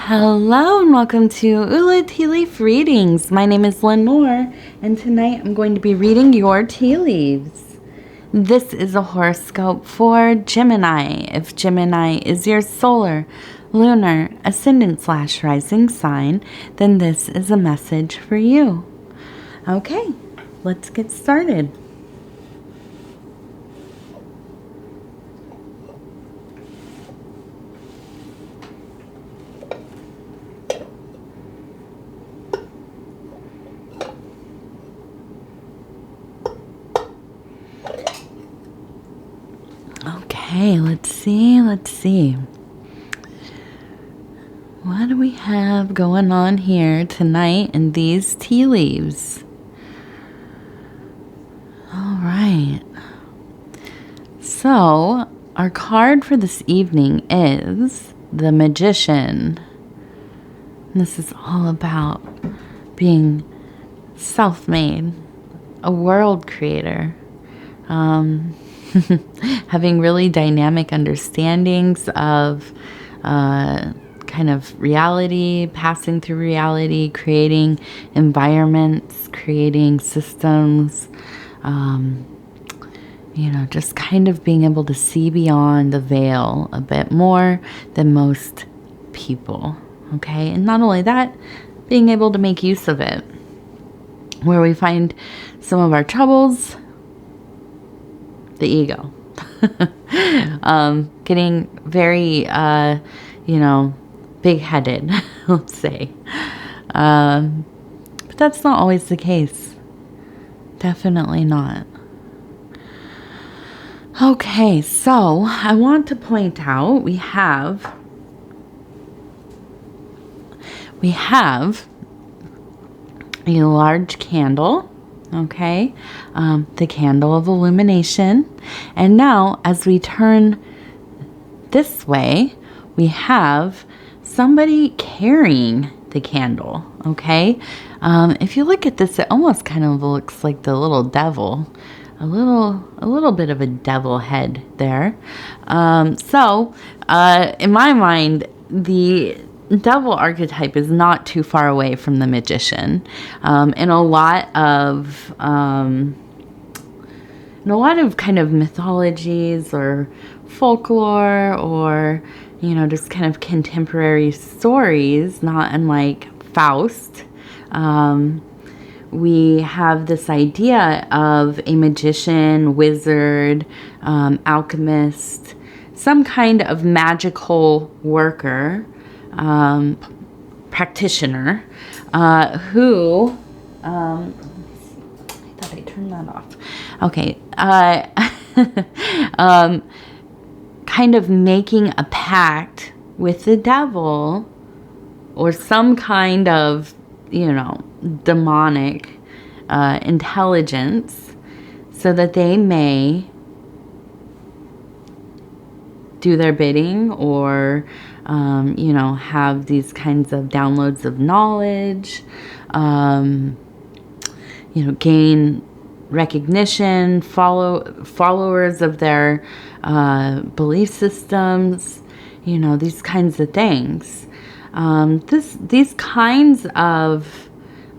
Hello and welcome to Ula Tea Leaf Readings. My name is Lenor and tonight I'm going to be reading your tea leaves. This is a horoscope for Gemini. If Gemini is your solar, lunar, ascendant/rising sign, then this is a message for you. Okay, let's get started. Okay, let's see. What do we have going on here tonight in these tea leaves? All right. So, our card for this evening is the Magician. This is all about being self-made, a world creator. Having really dynamic understandings of kind of reality, passing through reality, creating environments, creating systems, just kind of being able to see beyond the veil a bit more than most people, okay? And not only that, being able to make use of it. Where we find some of our troubles, the ego. Getting very, big-headed, let's say. But that's not always the case. Definitely not. Okay, so I want to point out we have a large candle. Okay, the candle of illumination. And now as we turn this way, we have somebody carrying the candle. Okay, if you look at this, it almost kind of looks like the little devil, a little bit of a devil head there. So in my mind, the devil archetype is not too far away from the magician. In a lot of kind of mythologies or folklore or just kind of contemporary stories, not unlike Faust, we have this idea of a magician, wizard, alchemist, some kind of magical worker, practitioner, who, I thought I turned that off. Okay. Kind of making a pact with the devil or some kind of, demonic, intelligence so that they may do their bidding or have these kinds of downloads of knowledge, gain recognition, followers of their belief systems, these kinds of things. These kinds of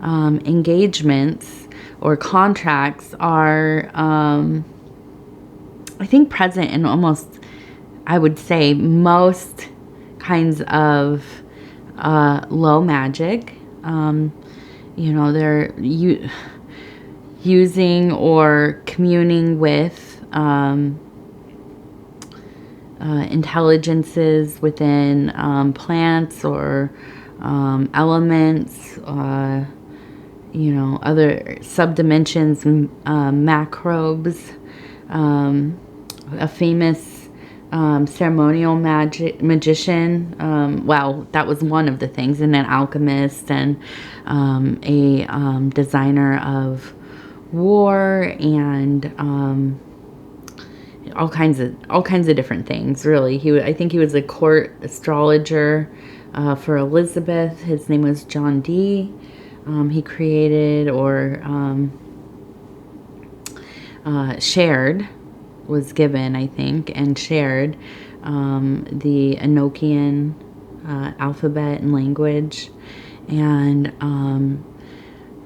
engagements or contracts are, I think, present in almost, I would say, most kinds of low magic. They're using or communing with intelligences within plants or elements, other subdimensions, macrobes. A famous ceremonial magician. That was one of the things, and an alchemist and a designer of war and all kinds of different things. Really, I think he was a court astrologer for Elizabeth. His name was John Dee. He created or shared. Was given, I think, and shared the Enochian alphabet and language, and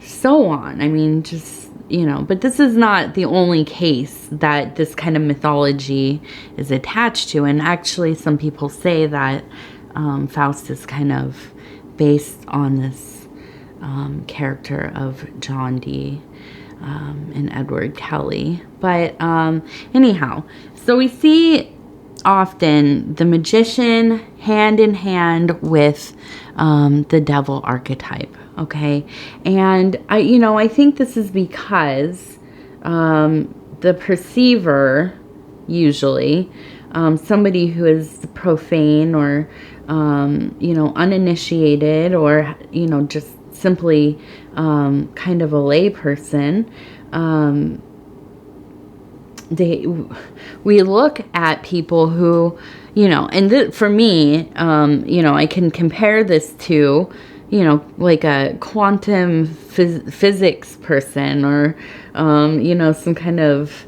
so on. I mean, just, you know, but this is not the only case that this kind of mythology is attached to. And actually, some people say that Faust is kind of based on this character of John Dee and Edward Kelly. But anyhow, so we see often the magician hand in hand with the devil archetype. Okay. And I think this is because the perceiver, usually somebody who is profane or uninitiated, or just simply kind of a lay person, we look at people who, and for me, I can compare this to, like a quantum physics person, or, some kind of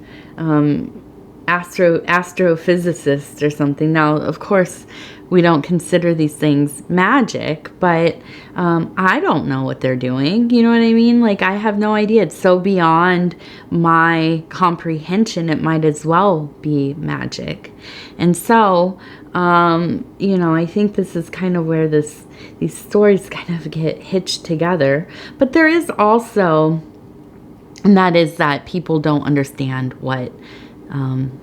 astrophysicist or something. Now, of course, we don't consider these things magic, but I don't know what they're doing. You know what I mean? Like, I have no idea. It's so beyond my comprehension, it might as well be magic. And so, I think this is kind of where these stories kind of get hitched together. But there is also, and that is that people don't understand what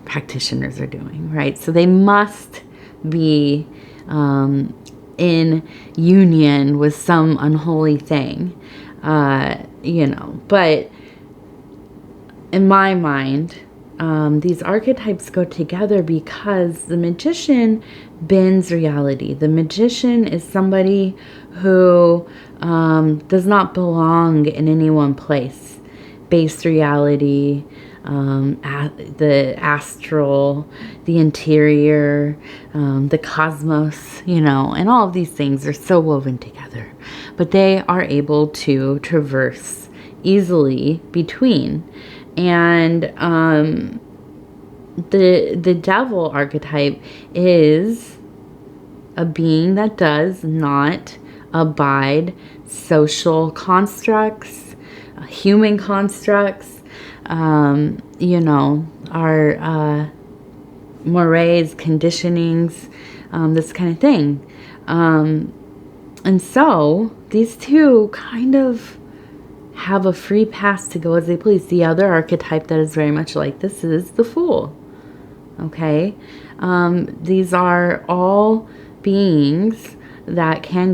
practitioners are doing, right? So they must be in union with some unholy thing, but in my mind, these archetypes go together because the magician bends reality. The magician is somebody who does not belong in any one place. Base reality, the astral, the interior, the cosmos, and all of these things are so woven together. But they are able to traverse easily between. And the devil archetype is a being that does not abide social constructs, human constructs, our mores, conditionings, this kind of thing. And so these two kind of have a free pass to go as they please. The other archetype that is very much like this is the Fool. Okay? These are all beings that can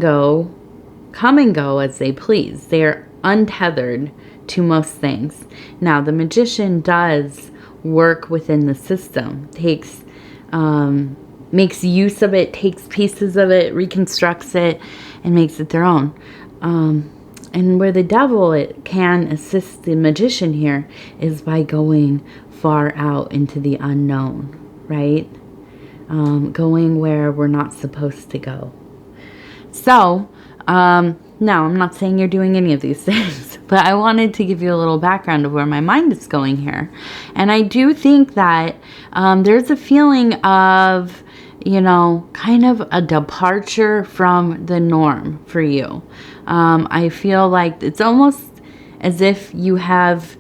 come and go as they please. They are untethered to most things. Now, the magician does work within the system, makes use of it, takes pieces of it, reconstructs it, and makes it their own. And where the devil can assist the magician here is by going far out into the unknown, right? Going where we're not supposed to go. So, now, I'm not saying you're doing any of these things, but I wanted to give you a little background of where my mind is going here. And I do think that there's a feeling of, kind of a departure from the norm for you. I feel like it's almost as if you have,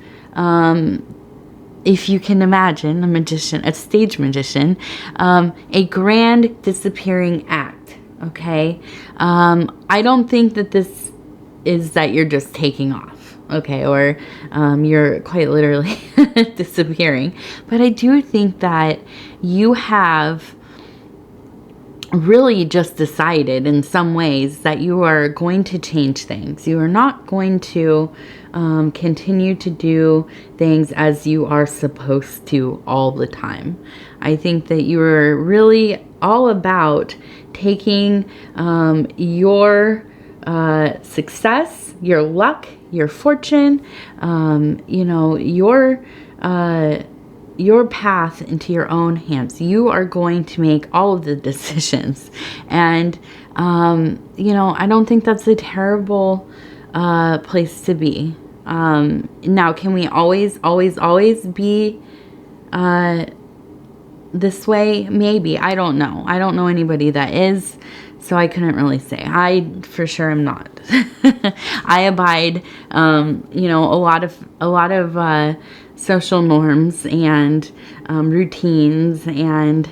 if you can imagine a stage magician, a grand disappearing act. Okay. I don't think that this is that you're just taking off. Okay. Or, you're quite literally disappearing. But I do think that you have really just decided in some ways that you are going to change things. You are not going to continue to do things as you are supposed to all the time. I think that you are really all about taking your success, your luck, your fortune, your path into your own hands. You are going to make all of the decisions. And, I don't think that's a terrible place to be. Now, can we always be this way? Maybe. I don't know. I don't know anybody that is So I couldn't really say. I for sure am not. I abide, a lot of social norms and routines and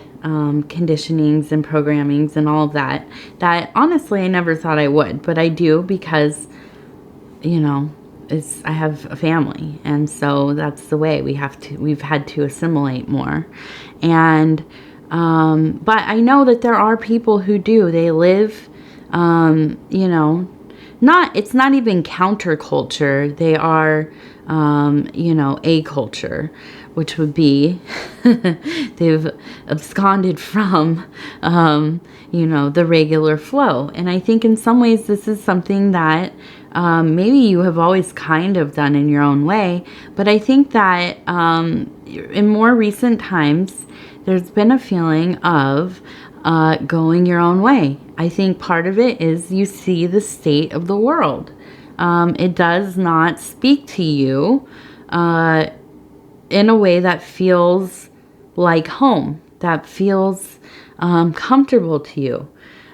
conditionings and programmings and all of that. That honestly I never thought I would, but I do because, I have a family, and so that's the way we've had to assimilate more. And but I know that there are people who do. They live, it's not even counterculture. They are, a culture, which would be they've absconded from, the regular flow. And I think in some ways this is something that maybe you have always kind of done in your own way. But I think that in more recent times, there's been a feeling of going your own way. I think part of it is you see the state of the world. It does not speak to you in a way that feels like home, that feels comfortable to you.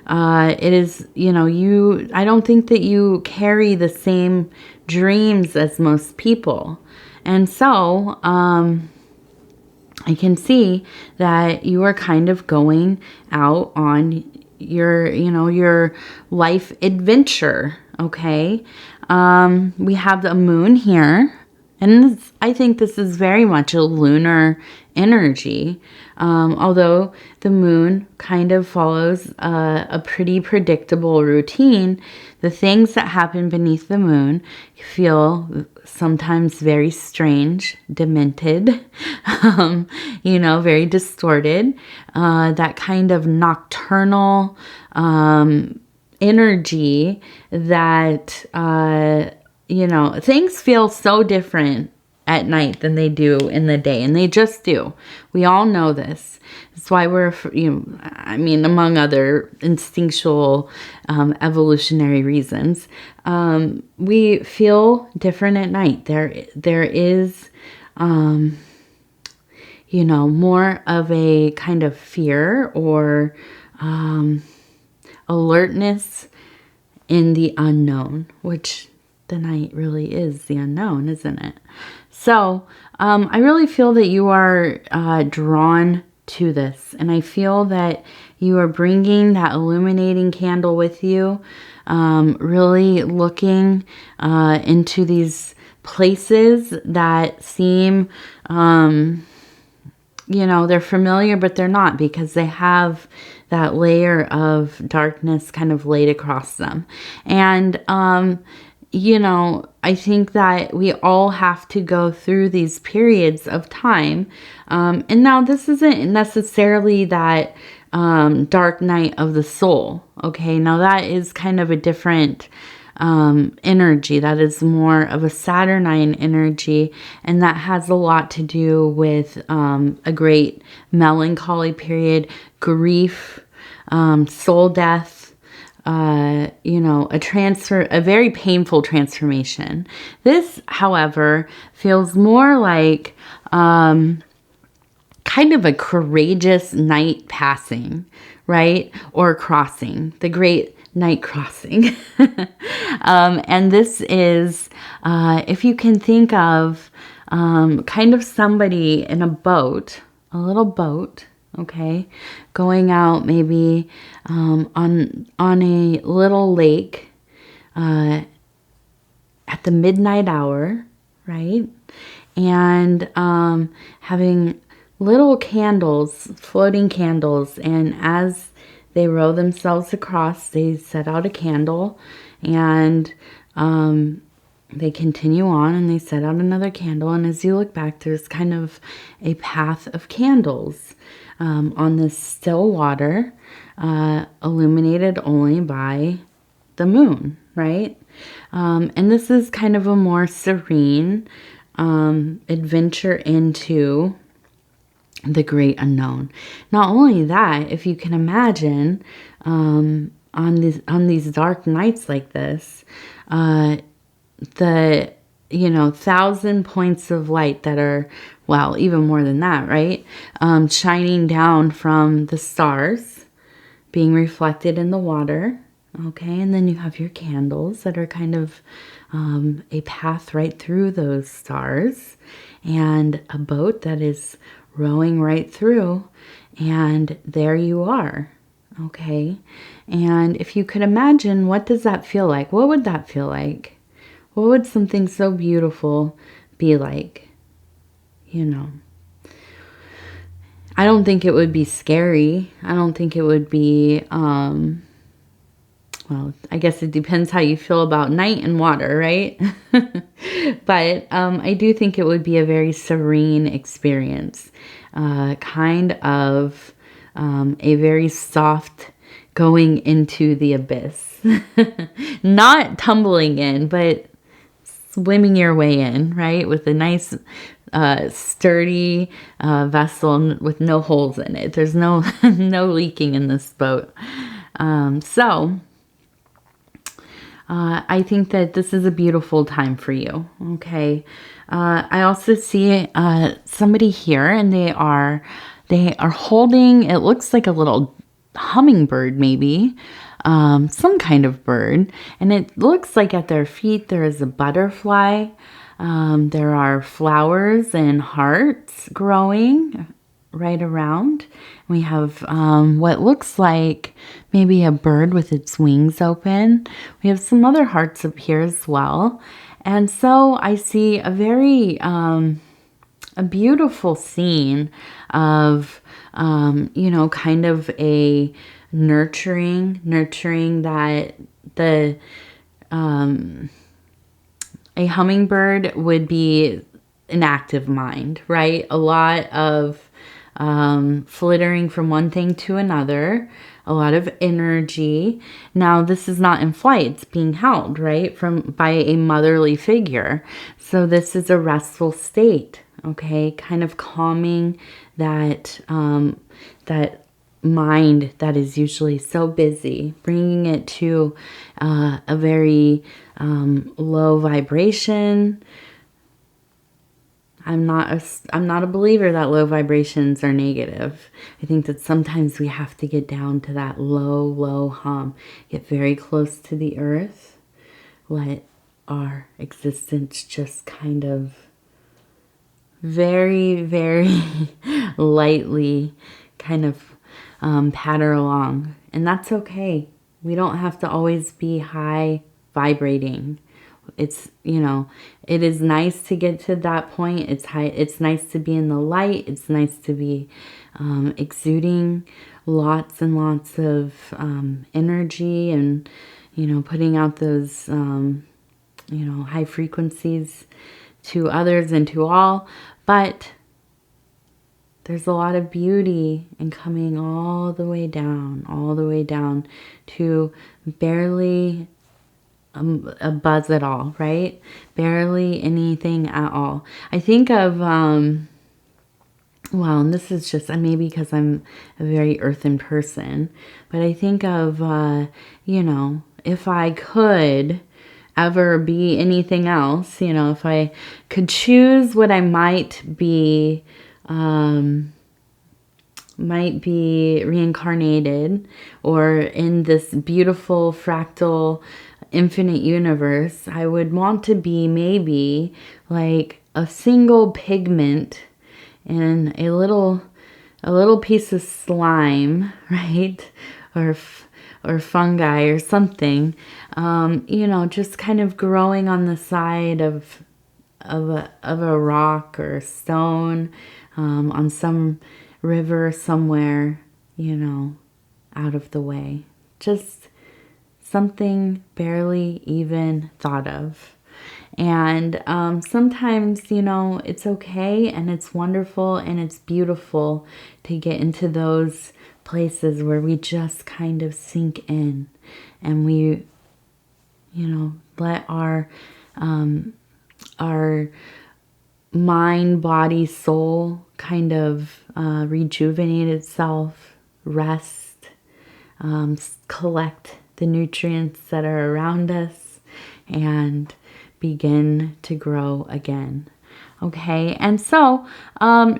It is, I don't think that you carry the same dreams as most people. And so, I can see that you are kind of going out on your life adventure. Okay. We have the moon here, and I think this is very much a lunar energy. Although the moon kind of follows a pretty predictable routine, the things that happen beneath the moon feel sometimes very strange, demented, very distorted. That kind of nocturnal energy that, things feel so different at night than they do in the day. And they just do. We all know this. That's why we're, among other instinctual evolutionary reasons, we feel different at night. There is, more of a kind of fear or alertness in the unknown, which the night really is the unknown, isn't it? So I really feel that you are drawn to this, and I feel that you are bringing that illuminating candle with you, really looking into these places that seem, they're familiar, but they're not, because they have that layer of darkness kind of laid across them. And, I think that we all have to go through these periods of time. And now this isn't necessarily that dark night of the soul. Okay, now that is kind of a different energy. That is more of a Saturnine energy, and that has a lot to do with a great melancholy period, grief, soul death, a very painful transformation. This, however, feels more like kind of a courageous night passing, right? Or crossing, the great night crossing. And this is, if you can think of kind of somebody in a boat, a little boat, okay, going out maybe on a little lake at the midnight hour, right? And having little candles, floating candles, and as they row themselves across, they set out a candle, and they continue on, and they set out another candle, and as you look back, there's kind of a path of candles on this still water, illuminated only by the moon, right? And this is kind of a more serene adventure into the great unknown. Not only that, if you can imagine, on these dark nights like this, the 1,000 points of light that are, well, even more than that, right? Shining down from the stars being reflected in the water. Okay, and then you have your candles that are kind of a path right through those stars, and a boat that is rowing right through, and there you are. Okay, and if you could imagine, what does that feel like? What would that feel like? What would something so beautiful be like? You know, I don't think it would be scary. I don't think it would be, well, I guess it depends how you feel about night and water, right? But I do think it would be a very serene experience, kind of a very soft going into the abyss. Not tumbling in, but swimming your way in, right? With a nice sturdy vessel with no holes in it. There's no no leaking in this boat. I think that this is a beautiful time for you. Okay. I also see somebody here, and they are holding, it looks like a little hummingbird, maybe, some kind of bird. And it looks like at their feet there is a butterfly. There are flowers and hearts growing right around. We have what looks like maybe a bird with its wings open. We have some other hearts up here as well. And so I see a very a beautiful scene of you know, kind of a nurturing that the a hummingbird would be an active mind, right? A lot of flittering from one thing to another, a lot of energy. Now, this is not in flight, it's being held, right, by a motherly figure. So this is a restful state, okay, kind of calming that that mind that is usually so busy, bringing it to a very low vibration. I'm not a believer that low vibrations are negative. I think that sometimes we have to get down to that low hum, get very close to the earth, let our existence just kind of very lightly kind of patter along. And that's okay. We don't have to always be high vibrating. It's, you know, it is nice to get to that point. It's nice to be in the light. It's nice to be exuding lots and lots of energy, and, you know, putting out those, you know, high frequencies to others and to all. But there's a lot of beauty in coming all the way down to barely a buzz at all, right? Barely anything at all. I think of, well, and this is just maybe because I'm a very earthen person, but I think of, you know, if I could ever be anything else, you know, if I could choose what I might be reincarnated, or in this beautiful fractal infinite universe, I would want to be maybe like a single pigment in a little piece of slime, right? Or fungi or something, you know, just kind of growing on the side of a rock or a stone, on some river somewhere, you know, out of the way. Just something barely even thought of. And sometimes, you know, it's okay and it's wonderful and it's beautiful to get into those places where we just kind of sink in, and we, you know, let our mind, body, soul kind of rejuvenate itself, rest, collect the nutrients that are around us, and begin to grow again. Okay, and so,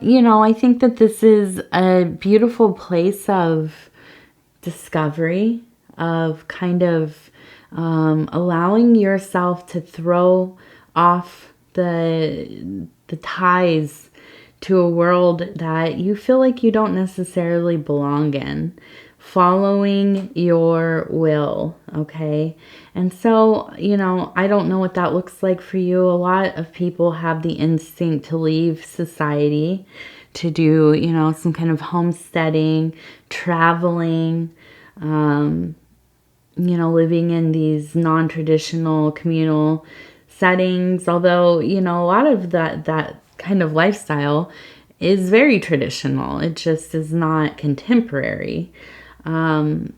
you know, I think that this is a beautiful place of discovery, of kind of allowing yourself to throw off the ties to a world that you feel like you don't necessarily belong in, following your will, okay? And so, you know, I don't know what that looks like for you. A lot of people have the instinct to leave society, to do, you know, some kind of homesteading, traveling, you know, living in these non-traditional communal settings. Although, you know, a lot of that kind of lifestyle is very traditional. It just is not contemporary. You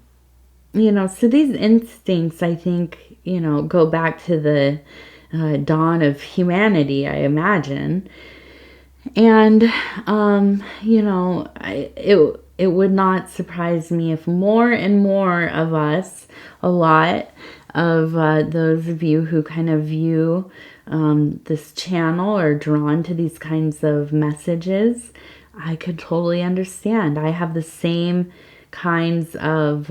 know, so these instincts, I think, you know, go back to the dawn of humanity, I imagine. And, you know, it would not surprise me if more and more of us, a lot of those of you who kind of view this channel are drawn to these kinds of messages, I could totally understand. I have the same kinds of,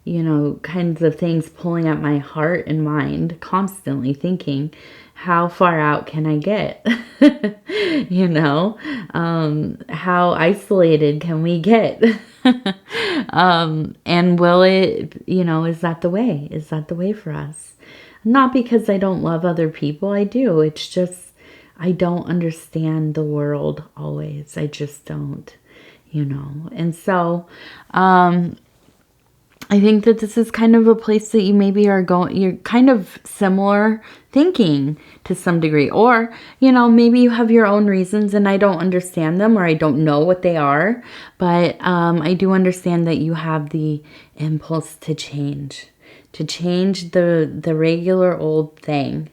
you know, kinds of things pulling at my heart and mind, constantly thinking, how far out can I get? You know, how isolated can we get? And will it, you know, is that the way? Is that the way for us? Not because I don't love other people. I do. It's just, I don't understand the world always. I just don't, you know. And so, I think that this is kind of a place that you maybe are going, you're kind of similar thinking to some degree. Or, you know, maybe you have your own reasons and I don't understand them, or I don't know what they are. But I do understand that you have the impulse to change the regular old thing.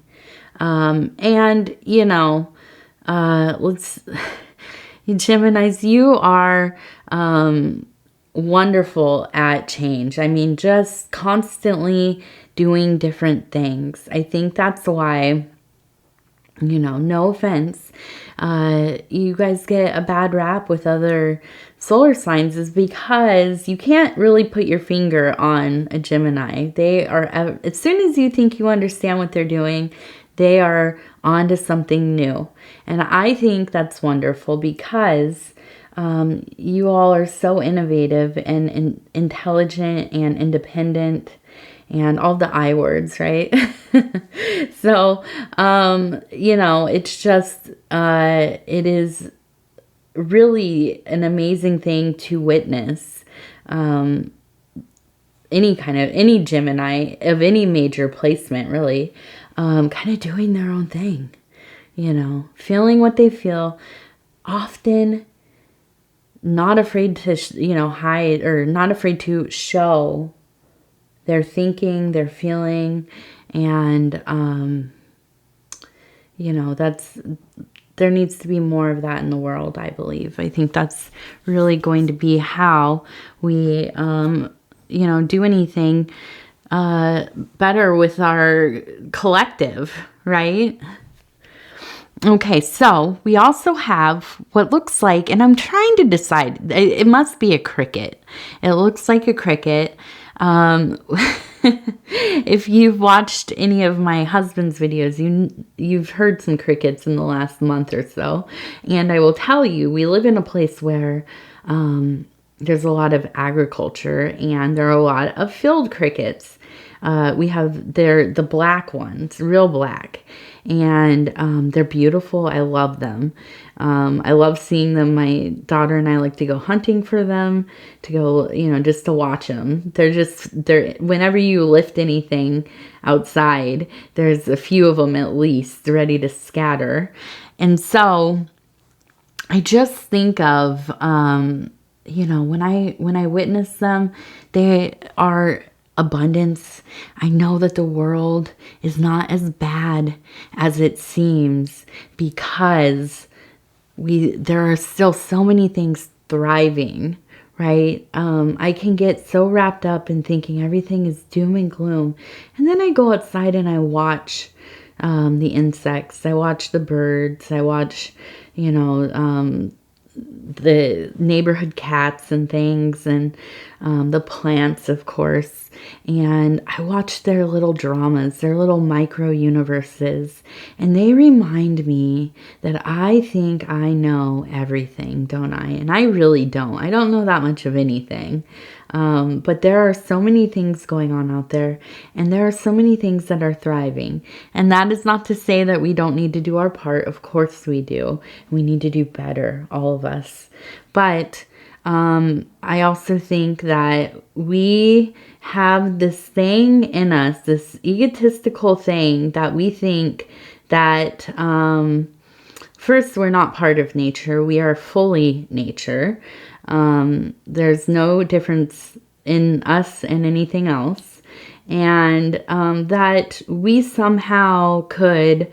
And, you know, Geminis, you are wonderful at change. I mean, just constantly doing different things. I think that's why, you know, no offense, you guys get a bad rap with other solar signs, is because you can't really put your finger on a Gemini. They are, as soon as you think you understand what they're doing, they are on to something new. And I think that's wonderful because you all are so innovative and intelligent and independent and all the I words, right? So, you know, it's just, it is really an amazing thing to witness. Any Gemini of any major placement, really, kind of doing their own thing, you know, feeling what they feel, often not afraid to, you know, hide, or not afraid to show their thinking, their feeling. And, you know, there needs to be more of that in the world, I believe. I think that's really going to be how we, you know, do anything better with our collective, right? Okay, so we also have what looks like, and I'm trying to decide, it must be a cricket. It looks like a cricket. If you've watched any of my husband's videos, you've heard some crickets in the last month or so. And I will tell you, we live in a place where there's a lot of agriculture, and there are a lot of field crickets. We have the black ones, real black. And they're beautiful. I love them. I love seeing them. My daughter and I like to go hunting for them, to go, you know, just to watch them. They're whenever you lift anything outside, there's a few of them at least ready to scatter. And so I just think of, you know, when I witness them, they are abundance. I know that the world is not as bad as it seems, because there are still so many things thriving, right? I can get so wrapped up in thinking everything is doom and gloom, and then I go outside and I watch the insects, I watch the birds, I watch, you know, the neighborhood cats and things, and the plants, of course. And I watch their little dramas, their little micro universes, and they remind me that I think I know everything, don't I? And I really don't. I don't know that much of anything. But there are so many things going on out there, and there are so many things that are thriving. And that is not to say that we don't need to do our part. Of course we do. We need to do better, all of us. But I also think that we have this thing in us, this egotistical thing that we think that, first, we're not part of nature. We are fully nature. There's no difference in us and anything else. And that we somehow could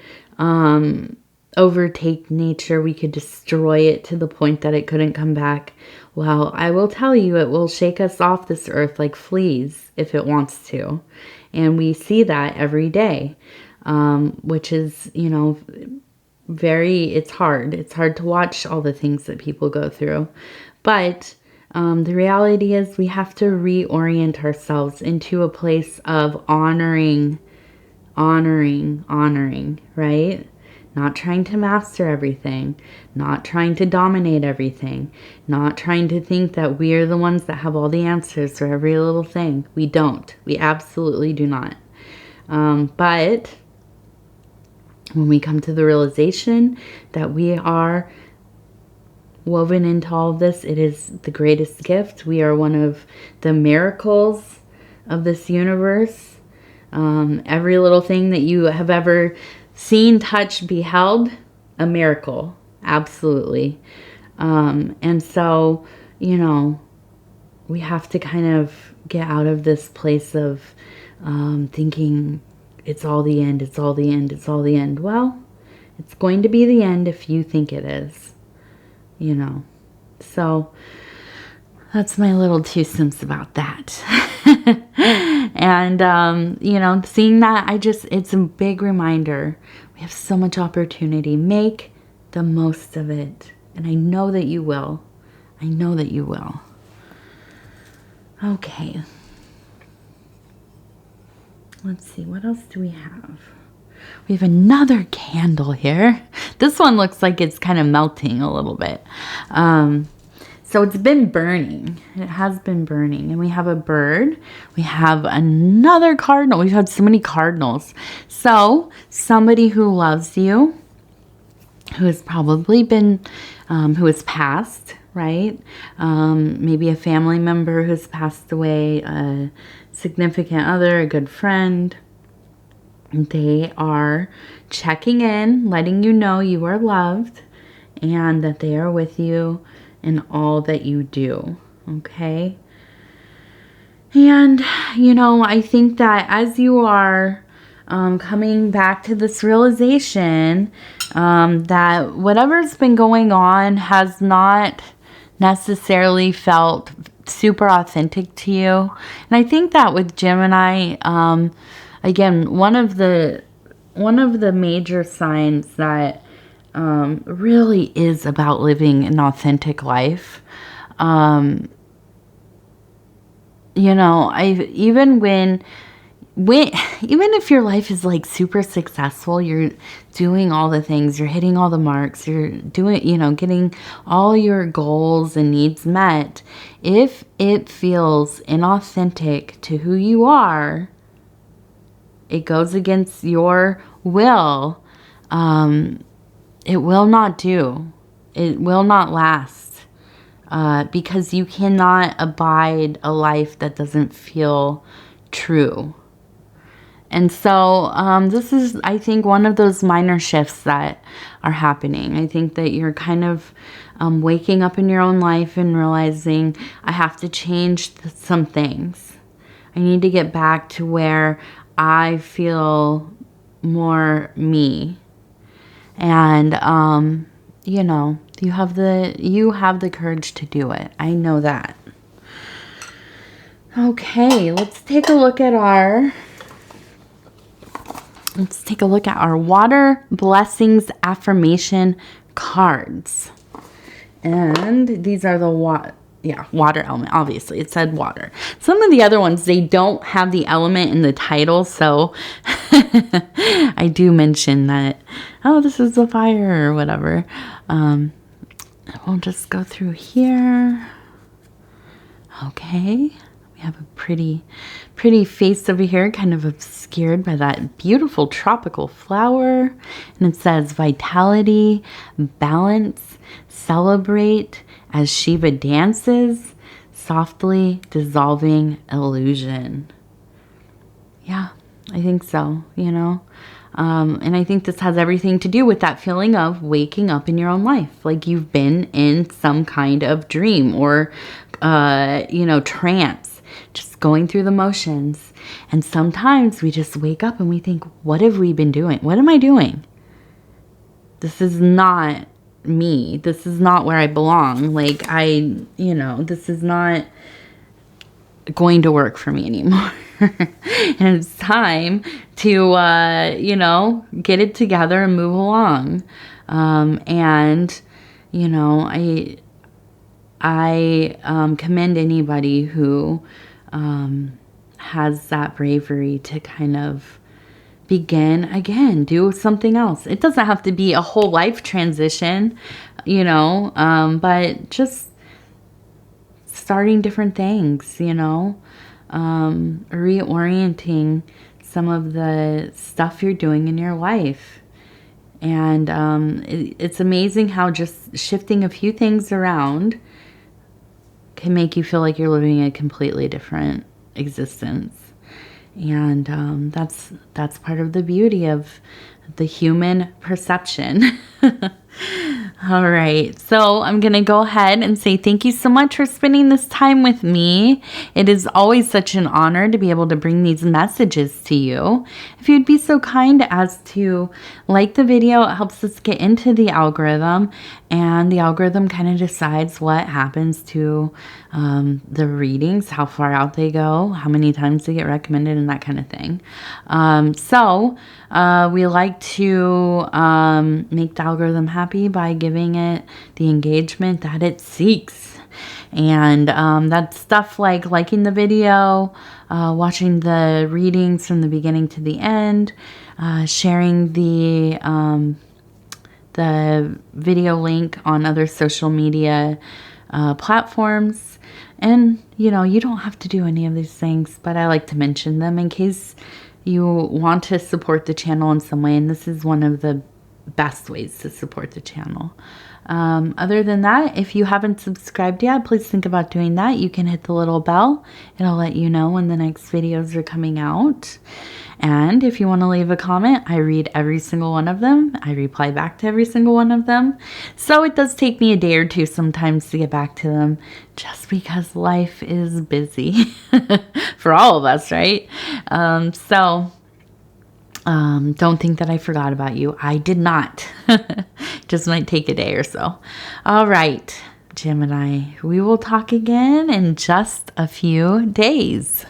overtake nature. We could destroy it to the point that it couldn't come back. Well, I will tell you, it will shake us off this earth like fleas if it wants to. And we see that every day, which is, you know, it's hard. It's hard to watch all the things that people go through. But the reality is we have to reorient ourselves into a place of honoring, right? Not trying to master everything, not trying to dominate everything, not trying to think that we are the ones that have all the answers for every little thing. We don't. We absolutely do not. But when we come to the realization that we are woven into all of this, it is the greatest gift. We are one of the miracles of this universe. Every little thing that you have ever seen, touched, beheld, a miracle. Absolutely. And so, you know, we have to kind of get out of this place of thinking it's all the end, it's all the end, it's all the end. Well, it's going to be the end if you think it is, you know. So that's my little 2 cents about that. And, you know, seeing that, it's a big reminder. We have so much opportunity. Make the most of it. And I know that you will. I know that you will. Okay. Let's see. What else do we have? We have another candle here. This one looks like it's kind of melting a little bit. So it's been burning. It has been burning. And we have a bird. We have another cardinal. We've had so many cardinals. So somebody who loves you, who has probably been, who has passed, right? Maybe a family member who's passed away, a significant other, a good friend. They are checking in, letting you know you are loved and that they are with you in all that you do, okay? And, you know, I think that as you are coming back to this realization that whatever's been going on has not necessarily felt super authentic to you. And I think that with Gemini, again, one of the major signs that really is about living an authentic life. You know, even if your life is like super successful, you're doing all the things, you're hitting all the marks, you're doing, you know, getting all your goals and needs met. If it feels inauthentic to who you are, it goes against your will, it will not do. It will not last. Because you cannot abide a life that doesn't feel true. And so this is, I think, one of those minor shifts that are happening. I think that you're kind of waking up in your own life and realizing I have to change some things. I need to get back to where I feel more me. And, you know, you have the courage to do it. I know that. Okay, let's take a look at our water blessings affirmation cards. And these are the water element. Obviously, it said water. Some of the other ones, they don't have the element in the title, so I do mention that, oh, this is the fire or whatever. We'll just go through here. Okay. We have a pretty face over here, kind of obscured by that beautiful tropical flower. And it says vitality, balance, celebrate as Shiva dances, softly dissolving illusion. Yeah, I think so, you know. And I think this has everything to do with that feeling of waking up in your own life. Like you've been in some kind of dream or, you know, trance. Just going through the motions. And sometimes we just wake up and we think, what have we been doing? What am I doing? This is not me. This is not where I belong. Like you know, this is not going to work for me anymore. And it's time to, you know, get it together and move along. And, you know, I commend anybody who has that bravery to kind of begin again, do something else. It doesn't have to be a whole life transition, you know, but just starting different things, you know, reorienting some of the stuff you're doing in your life. And it's amazing how just shifting a few things around can make you feel like you're living a completely different existence. And that's part of the beauty of the human perception. All right, so I'm going to go ahead and say thank you so much for spending this time with me. It is always such an honor to be able to bring these messages to you. If you'd be so kind as to like the video, it helps us get into the algorithm, and the algorithm kind of decides what happens to the readings, how far out they go, how many times they get recommended, and that kind of thing. So we like to make the algorithm happy by giving it the engagement that it seeks. And that's stuff like liking the video, watching the readings from the beginning to the end, sharing the video link on other social media platforms. And, you know, you don't have to do any of these things, but I like to mention them in case you want to support the channel in some way. And this is one of the best ways to support the channel. Other than that, if you haven't subscribed yet, please think about doing that. You can hit the little bell. It'll let you know when the next videos are coming out. And if you want to leave a comment, I read every single one of them. I reply back to every single one of them. So it does take me a day or two sometimes to get back to them, just because life is busy for all of us, right? Don't think that I forgot about you. I did not. Just might take a day or so. All right, Gemini, we will talk again in just a few days.